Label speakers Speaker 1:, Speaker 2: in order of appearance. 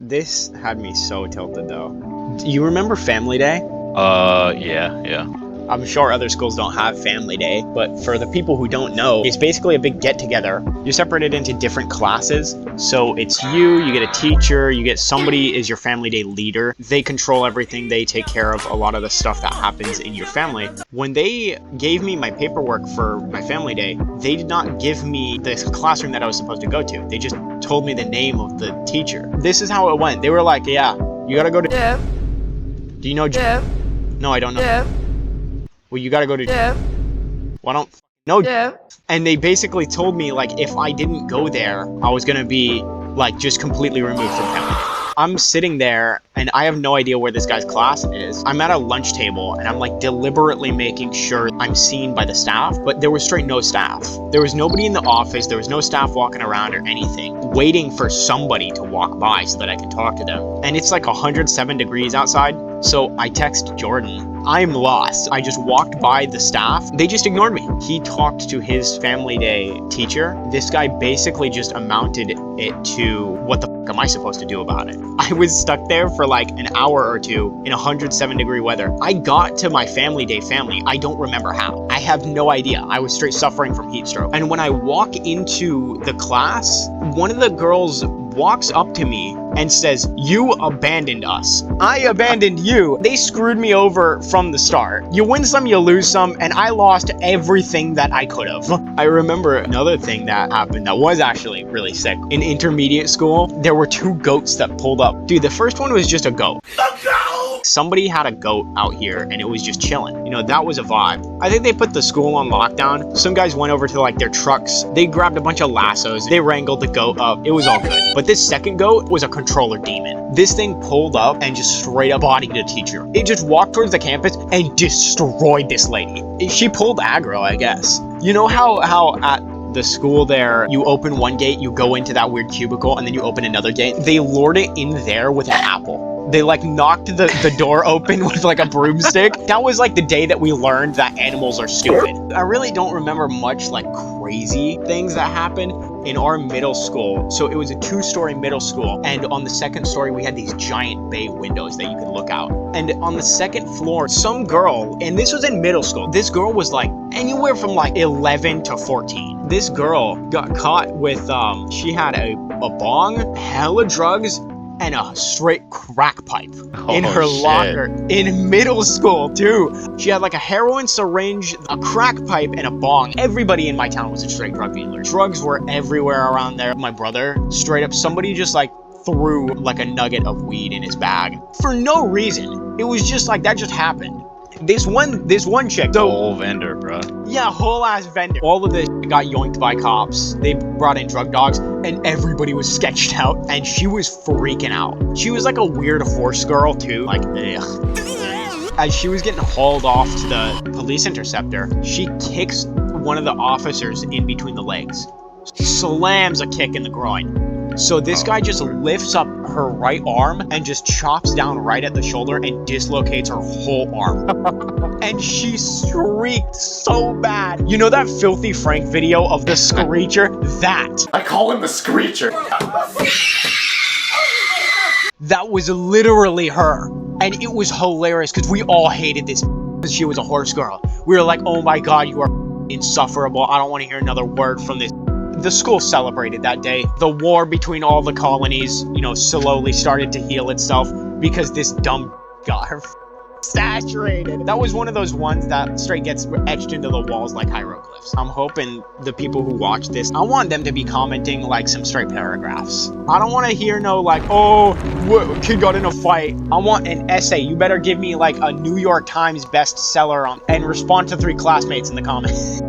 Speaker 1: This had me so tilted though. Do you remember Family Day?
Speaker 2: Yeah.
Speaker 1: I'm sure other schools don't have Family Day, but for the people who don't know, it's basically a big get-together. You're separated into different classes, so it's you get a teacher, you get somebody is your Family Day leader. They control everything, they take care of a lot of the stuff that happens in your family. When they gave me my paperwork for my Family Day, they did not give me the classroom that I was supposed to go to. They just told me the name of the teacher. This is how it went. They were like, yeah, you gotta go to...
Speaker 3: Jeff.
Speaker 1: Do you know
Speaker 3: Jeff.
Speaker 1: No, I don't know.
Speaker 3: Jeff.
Speaker 1: Well, you gotta go to...
Speaker 3: Jeff.
Speaker 1: Well, I don't know.
Speaker 3: Jeff.
Speaker 1: And they basically told me, like, if I didn't go there, I was gonna be, like, just completely removed from Family Day. I'm sitting there, and I have no idea where this guy's class is. I'm at a lunch table, and I'm, like, deliberately making sure I'm seen by the staff, but there was straight no staff. There was nobody in the office, there was no staff walking around or anything, waiting for somebody to walk by so that I could talk to them. And it's, like, 107 degrees outside, so I text Jordan. I'm lost. I just walked by the staff. They just ignored me. He talked to his Family Day teacher. This guy basically just amounted it to, what the fuck am I supposed to do about it? I was stuck there for like an hour or two in 107 degree weather. I got to my Family Day family. I don't remember how. I have no idea. I was straight suffering from heat stroke. And when I walk into the class, one of the girls walks up to me and says, "You abandoned us. I abandoned you. They screwed me over from the start. You win some, you lose some, and I lost everything that I could have." I remember another thing that happened that was actually really sick. In intermediate school, there were two goats that pulled up. Dude, the first one was just a goat. Somebody had a goat out here and it was just chilling. You know, that was a vibe. I think they put the school on lockdown. Some guys went over to like their trucks. They grabbed a bunch of lassos. They wrangled the goat up. It was all good. But this second goat was a controller demon. This thing pulled up and just straight up bodied a teacher. It just walked towards the campus and destroyed this lady. She pulled aggro, I guess. You know how at the school there, you open one gate, you go into that weird cubicle, and then you open another gate? They lured it in there with an apple. They like knocked the door open with like a broomstick. That was like the day that we learned that animals are stupid. I really don't remember much like crazy things that happened in our middle school. So it was a 2-story middle school, and on the second story we had these giant bay windows that you could look out. And on the second floor, some girl, and this was in middle school, this girl was like anywhere from like 11 to 14. This girl got caught with she had a bong, hella drugs, and a straight crack pipe in her locker in middle school too. She had like a heroin syringe, a crack pipe, and a bong. Everybody in my town was a straight drug dealer. Drugs were everywhere around there. My brother, straight up, somebody just like threw like a nugget of weed in his bag for no reason. It was just like that just happened. This one chick, so
Speaker 2: whole vendor, bro.
Speaker 1: Yeah, whole ass vendor. All of this got yoinked by cops. They brought in drug dogs, and everybody was sketched out, and she was freaking out. She was like a weird horse girl too, like ugh. As she was getting hauled off to the police interceptor, she kicks one of the officers in between the legs, slams a kick in the groin. So this guy just lifts up her right arm and just chops down right at the shoulder and dislocates her whole arm. And she shrieked so bad. You know that Filthy Frank video of the Screecher? That.
Speaker 4: I call him the Screecher.
Speaker 1: That was literally her. And it was hilarious because we all hated this because she was a horse girl. We were like, oh my god, you are insufferable. I don't want to hear another word from this. The school celebrated that day. The war between all the colonies, you know, slowly started to heal itself because this dumb got her saturated. That was one of those ones that straight gets etched into the walls like hieroglyphs. I'm hoping the people who watch this, I want them to be commenting like some straight paragraphs. I don't want to hear no like, oh, kid got in a fight. I want an essay. You better give me like a New York Times bestseller on and respond to 3 classmates in the comments.